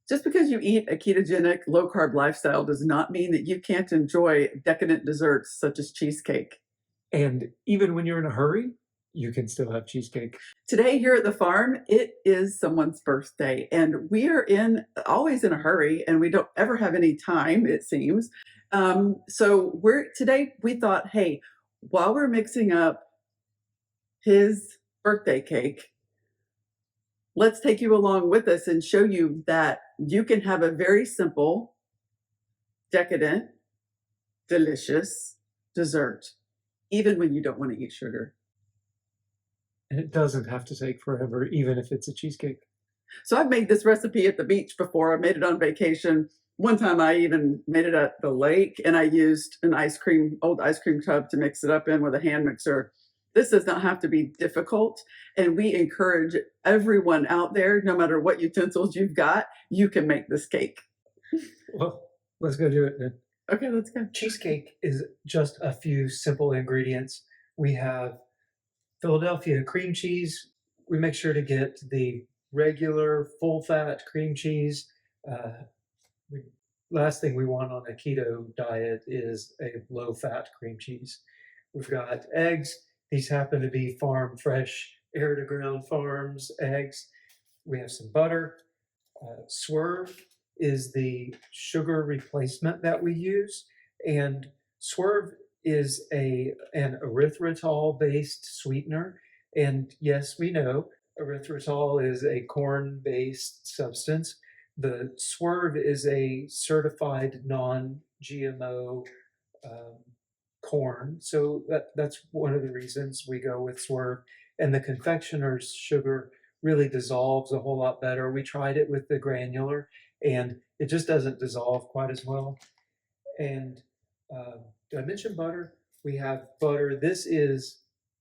Just because you eat a ketogenic, low carb lifestyle does not mean that you can't enjoy decadent desserts such as cheesecake. And even when you're in a hurry, you can still have cheesecake. Today here at the farm, it is someone's birthday, and we are always in a hurry, and we don't ever have any time, it seems. So today we thought, hey, while we're mixing up his birthday cake, let's take you along with us and show you that you can have a very simple, decadent, delicious dessert, even when you don't want to eat sugar. And it doesn't have to take forever, even if it's a cheesecake. So I've made this recipe at the beach before. I made it on vacation. One time I even made it at the lake, and I used an old ice cream tub to mix it up in with a hand mixer. This does not have to be difficult, and we encourage everyone out there, no matter what utensils you've got, you can make this cake. Well, let's go do it then. Okay, let's go. Cheesecake is just a few simple ingredients. We have Philadelphia cream cheese. We make sure to get the regular full-fat cream cheese. Last thing we want on a keto diet is a low-fat cream cheese. We've got eggs. These happen to be farm fresh, air-to-ground farms eggs. We have some butter. Swerve is the sugar replacement that we use, and Swerve is an erythritol-based sweetener. And yes, we know erythritol is a corn-based substance. The Swerve is a certified non-GMO corn, so that's one of the reasons we go with Swerve. And the confectioners sugar really dissolves a whole lot better. We tried it with the granular, and it just doesn't dissolve quite as well. And did I mention butter? We have butter. This is,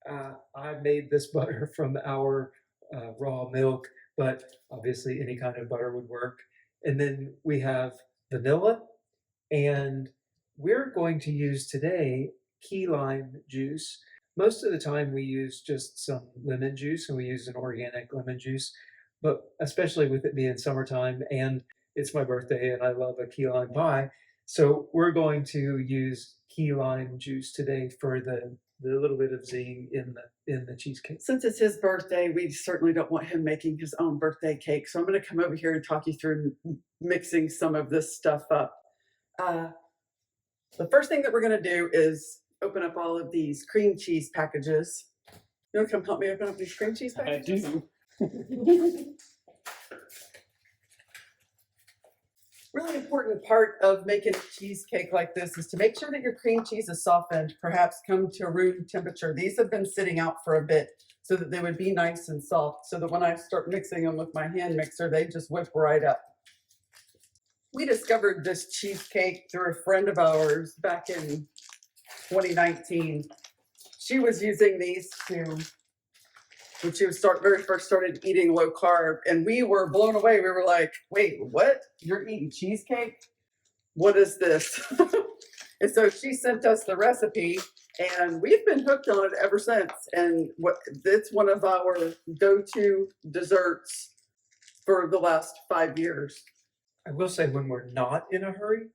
I made this butter from our raw milk, but obviously any kind of butter would work. And then we have vanilla, and we're going to use today key lime juice. Most of the time we use just some lemon juice, and we use an organic lemon juice, but especially with it being summertime and it's my birthday and I love a key lime pie, so we're going to use key lime juice today for the little bit of zing in the cheesecake. Since it's his birthday, we certainly don't want him making his own birthday cake. So I'm going to come over here and talk you through mixing some of this stuff up. The first thing that we're going to do is open up all of these cream cheese packages. You want to come help me open up these cream cheese packages? I do. Really important part of making a cheesecake like this is to make sure that your cream cheese is softened, perhaps come to room temperature. These have been sitting out for a bit so that they would be nice and soft, so that when I start mixing them with my hand mixer, they just whip right up. We discovered this cheesecake through a friend of ours back in 2019. She was using these when she was very first started eating low carb, and we were blown away. We were like, wait, what? You're eating cheesecake? What is this? And so she sent us the recipe, and we've been hooked on it ever since. And it's one of our go-to desserts for the last 5 years. I will say, when we're not in a hurry,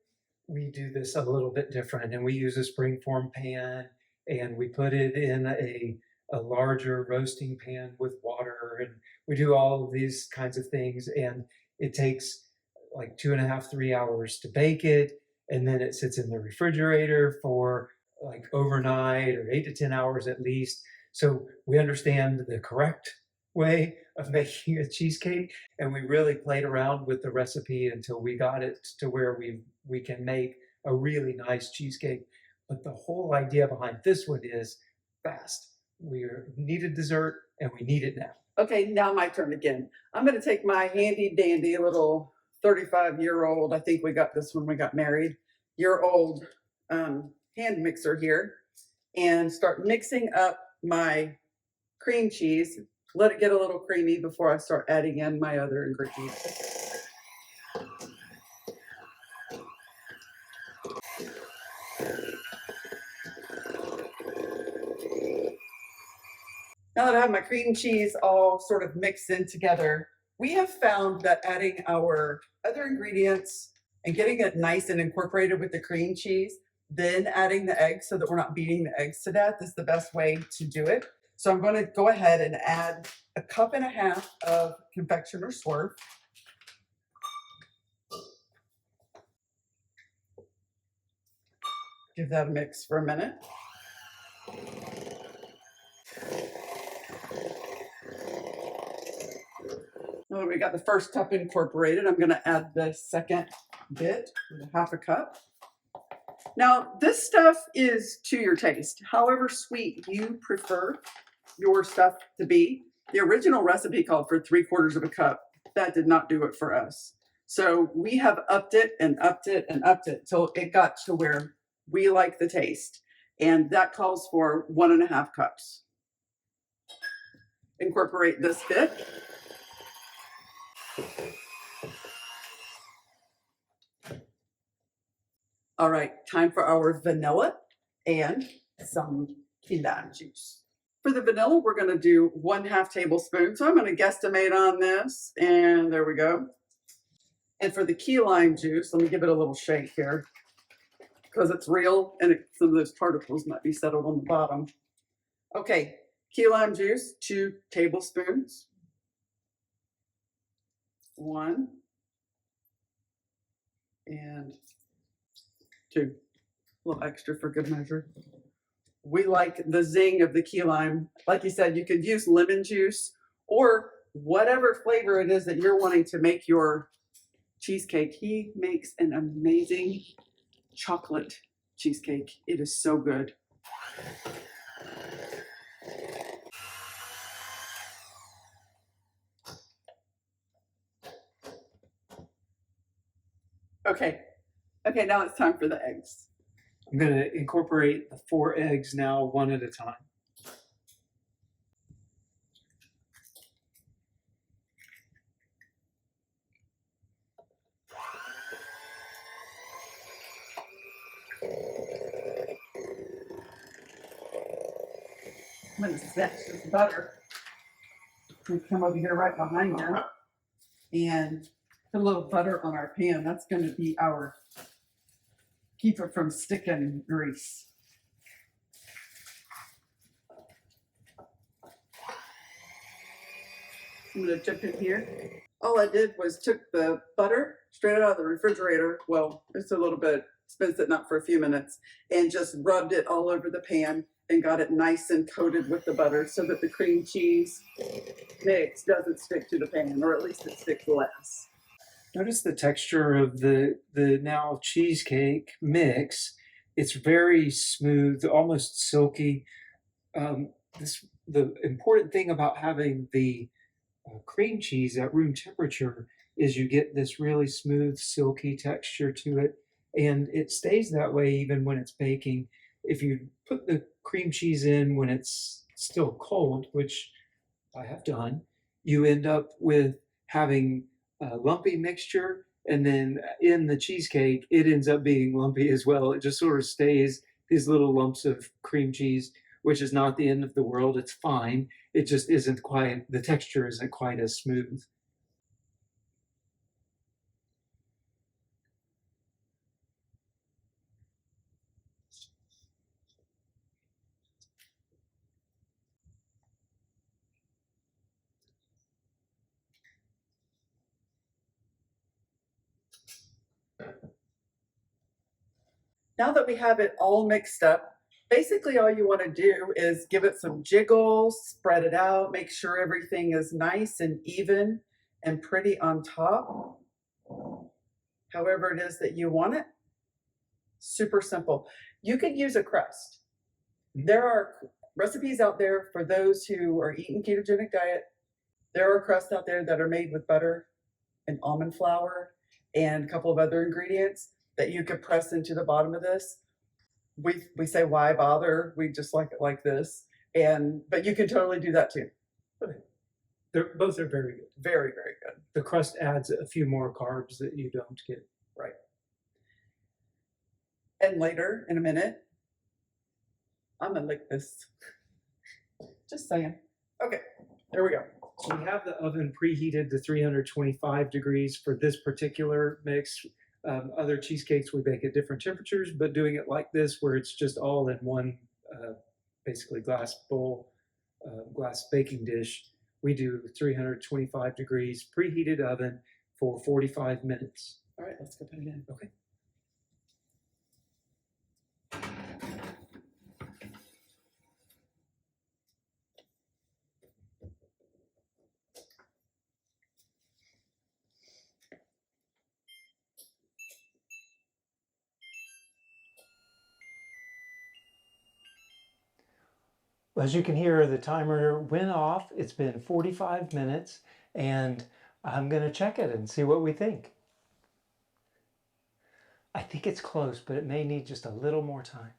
we do this a little bit different, and we use a springform pan, and we put it in a larger roasting pan with water, and we do all of these kinds of things, and it takes like 2.5, 3 hours to bake it, and then it sits in the refrigerator for like overnight or 8 to 10 hours at least. So we understand the correct way of making a cheesecake, and we really played around with the recipe until we got it to where we can make a really nice cheesecake. But the whole idea behind this one is fast. We need a dessert, and we need it now. Okay, now my turn again. I'm going to take my handy dandy little 35-year-old, I think we got this when we got married, year-old hand mixer here, and start mixing up my cream cheese. Let it get a little creamy before I start adding in my other ingredients. Now that I have my cream cheese all sort of mixed in together, We have found that adding our other ingredients and getting it nice and incorporated with the cream cheese, then adding the eggs so that we're not beating the eggs to death is the best way to do it. So I'm going to go ahead and add a cup and a half of confectioner Swerve. Give that a mix for a minute. Now that we got the first cup incorporated, I'm going to add the second bit, half a cup. Now, this stuff is to your taste, however sweet you prefer your stuff to be. The original recipe called for 3/4 of a cup. That did not do it for us. So we have upped it and upped it and upped it till it got to where we like the taste. And that calls for 1.5 cups. Incorporate this bit. All right, time for our vanilla and some key lime juice. For the vanilla, we're going to do 1/2 tablespoon. So I'm going to guesstimate on this, and there we go. And for the key lime juice, let me give it a little shake here because it's real and some of those particles might be settled on the bottom. Okay, key lime juice, 2 tablespoons. 1 and 2. A little extra for good measure. We like the zing of the key lime. Like you said, you could use lemon juice or whatever flavor it is that you're wanting to make your cheesecake. He makes an amazing chocolate cheesecake. It is so good. Okay, now it's time for the eggs. I'm going to incorporate the 4 eggs now, one at a time. I'm going to snatch this butter and come over here right behind you and put a little butter on our pan. That's going to be our keep it from sticking grease. I'm going to dip it here. All I did was took the butter straight out of the refrigerator. Well, it's a little bit, it's been sitting out for a few minutes, and just rubbed it all over the pan and got it nice and coated with the butter so that the cream cheese mix doesn't stick to the pan, or at least it sticks less. Notice the texture of the now cheesecake mix. It's very smooth, almost silky. The important thing about having the cream cheese at room temperature is you get this really smooth, silky texture to it, and it stays that way even when it's baking. If you put the cream cheese in when it's still cold, which I have done, you end up with having a lumpy mixture, and then in the cheesecake, it ends up being lumpy as well. It just sort of stays these little lumps of cream cheese, which is not the end of the world. It's fine. It just isn't quite, the texture isn't quite as smooth. Now that we have it all mixed up, basically all you want to do is give it some jiggles, spread it out, make sure everything is nice and even and pretty on top. However it is that you want it. Super simple. You could use a crust. There are recipes out there for those who are eating ketogenic diet. There are crusts out there that are made with butter and almond flour and a couple of other ingredients that you could press into the bottom of this. We say, why bother? We just like it like this. But you can totally do that too. Both are very good. Very, very good. The crust adds a few more carbs that you don't get. Right. And later, in a minute, I'm gonna lick this. Just saying. Okay, there we go. So we have the oven preheated to 325 degrees for this particular mix. Other cheesecakes we bake at different temperatures, but doing it like this, where it's just all in one, basically glass bowl, glass baking dish, we do 325 degrees preheated oven for 45 minutes. All right, let's go put it in. Okay. As you can hear, the timer went off. It's been 45 minutes, and I'm going to check it and see what we think. I think it's close, but it may need just a little more time.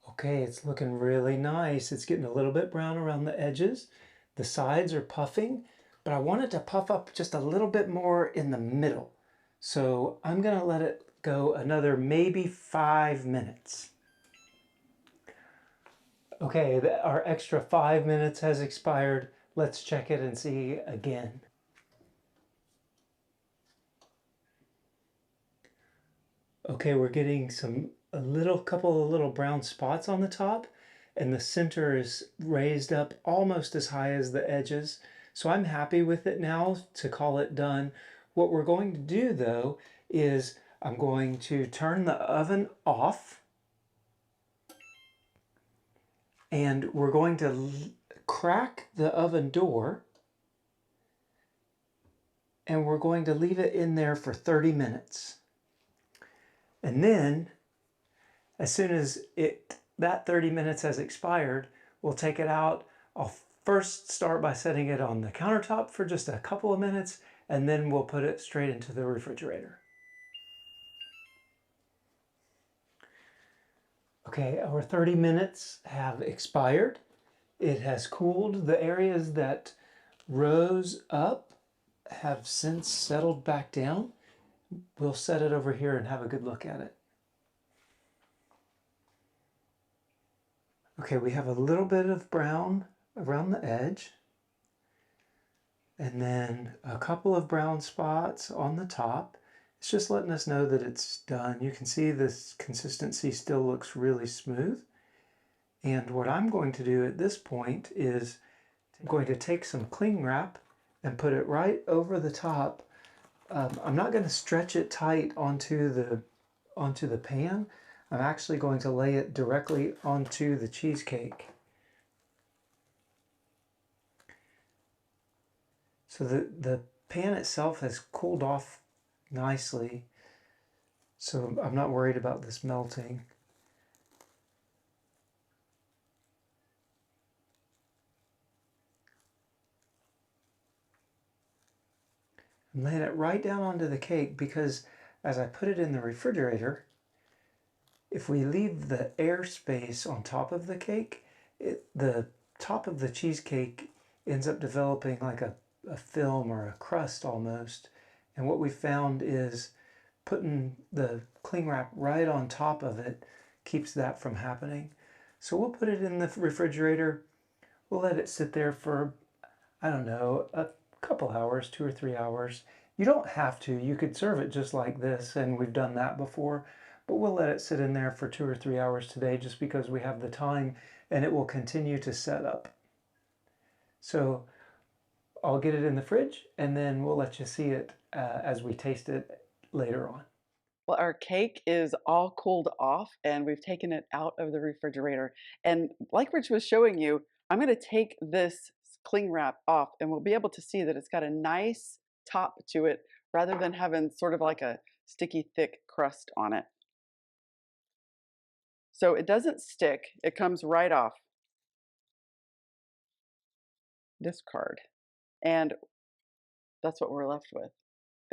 Okay, it's looking really nice. It's getting a little bit brown around the edges. The sides are puffing, but I want it to puff up just a little bit more in the middle. So I'm going to let it go another maybe 5 minutes. Okay, our extra 5 minutes has expired. Let's check it and see again. Okay, we're getting a couple of little brown spots on the top, and the center is raised up almost as high as the edges. So I'm happy with it now to call it done. What we're going to do though is I'm going to turn the oven off, and we're going to crack the oven door, and we're going to leave it in there for 30 minutes. And then as soon as that 30 minutes has expired, we'll take it out. I'll first start by setting it on the countertop for just a couple of minutes, and then we'll put it straight into the refrigerator. Okay, our 30 minutes have expired. It has cooled. The areas that rose up have since settled back down. We'll set it over here and have a good look at it. Okay, we have a little bit of brown around the edge, and then a couple of brown spots on the top. It's just letting us know that it's done. You can see this consistency still looks really smooth. And what I'm going to do at this point is I'm going to take some cling wrap and put it right over the top. I'm not going to stretch it tight onto the pan. I'm actually going to lay it directly onto the cheesecake. So the pan itself has cooled off nicely, so I'm not worried about this melting. I'm laying it right down onto the cake because as I put it in the refrigerator, if we leave the air space on top of the cake, the top of the cheesecake ends up developing like a film or a crust almost. And what we found is putting the cling wrap right on top of it keeps that from happening. So we'll put it in the refrigerator. We'll let it sit there for, I don't know, a couple hours, 2 or 3 hours. You don't have to. You could serve it just like this, and we've done that before. But we'll let it sit in there for 2 or 3 hours today just because we have the time, and it will continue to set up. So I'll get it in the fridge, and then we'll let you see it as we taste it later on. Well, our cake is all cooled off, and we've taken it out of the refrigerator. And like Rich was showing you, I'm going to take this cling wrap off, and we'll be able to see that it's got a nice top to it rather than having sort of like a sticky, thick crust on it. So it doesn't stick. It comes right off. Discard. And that's what we're left with.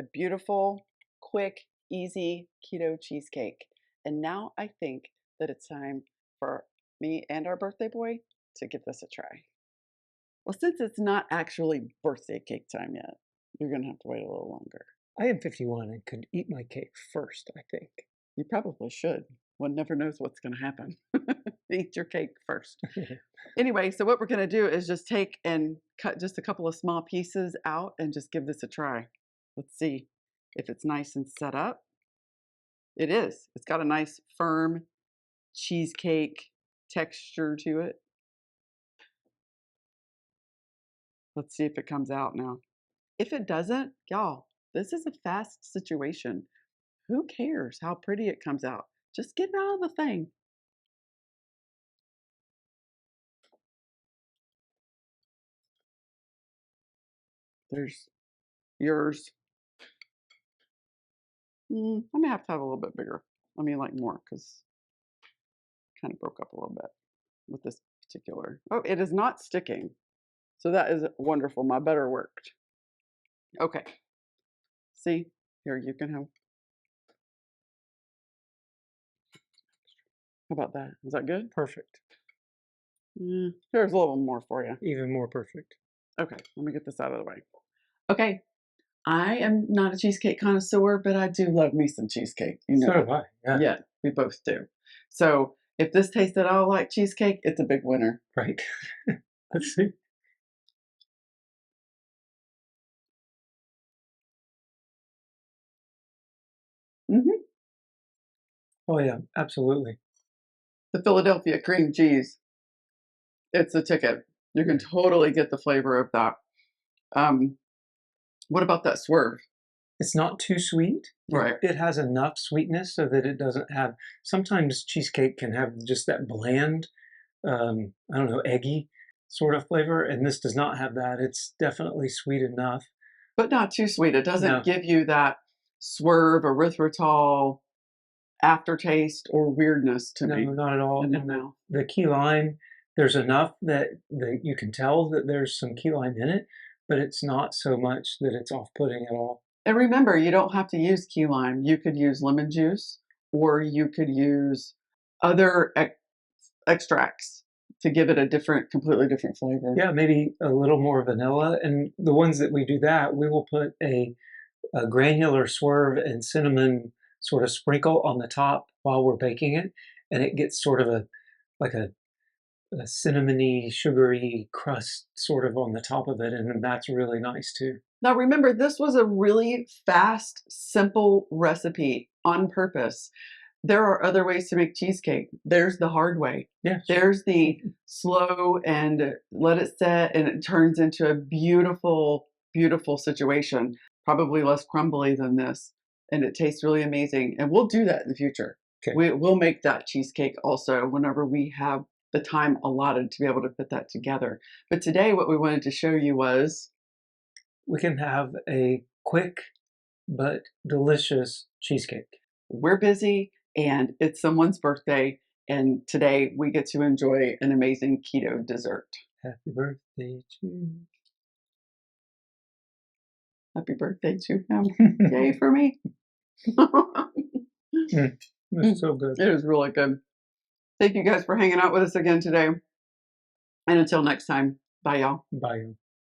A beautiful, quick, easy keto cheesecake. And now I think that it's time for me and our birthday boy to give this a try. Well, since it's not actually birthday cake time yet, you're going to have to wait a little longer. I am 51 and could eat my cake first, I think. You probably should. one never knows what's going to happen. Eat your cake first. Anyway, so what we're going to do is just take and cut just a couple of small pieces out and just give this a try. Let's see if it's nice and set up. It is. It's got a nice firm cheesecake texture to it. Let's see if it comes out now. If it doesn't, y'all, this is a fast situation. Who cares how pretty it comes out? Just get it out of the thing. There's yours. I may have to have a little bit bigger. I mean, like more, because kind of broke up a little bit with this particular. Oh, it is not sticking. So that is wonderful. My butter worked. Okay. See, here you can have. How about that? Is that good? Perfect. There's a little more for you. Even more perfect. Okay, let me get this out of the way. Okay, I am not a cheesecake connoisseur, but I do love me some cheesecake. You know, So do I. Yeah. yeah, we both do. So if this tastes at all like cheesecake, it's a big winner. Right. Let's see. Oh yeah, absolutely. The Philadelphia cream cheese, it's a ticket. You can totally get the flavor of that. What about that Swerve? It's not too sweet. Right. It has enough sweetness so that it doesn't have. Sometimes cheesecake can have just that bland, I don't know, eggy sort of flavor, and this does not have that. It's definitely sweet enough, but not too sweet. It doesn't No. give you that Swerve erythritol aftertaste or weirdness to me. No, not at all. in the And mouth. the key lime, there's enough that you can tell that there's some key lime in it, but it's not so much that it's off-putting at all. And remember, you don't have to use key lime. You could use lemon juice, or you could use other extracts to give it a completely different flavor. Yeah, maybe a little more vanilla. And the ones that we do that, we will put a granular Swerve and cinnamon sort of sprinkle on the top while we're baking it, and it gets sort of a cinnamony, sugary crust sort of on the top of it, and that's really nice too. Now remember, this was a really fast, simple recipe on purpose. There are other ways to make cheesecake. There's the hard way. Yeah. There's the slow and let it set and it turns into a beautiful, beautiful situation. Probably less crumbly than this. And it tastes really amazing. And we'll do that in the future. Okay. We'll make that cheesecake also whenever we have the time allotted to be able to put that together. But today what we wanted to show you was we can have a quick but delicious cheesecake. We're busy and it's someone's birthday, and today we get to enjoy an amazing keto dessert. Happy birthday to you. Happy birthday to him. Yay for me. It's so good. It is really good. Thank you guys for hanging out with us again today. And until next time, bye y'all. Bye.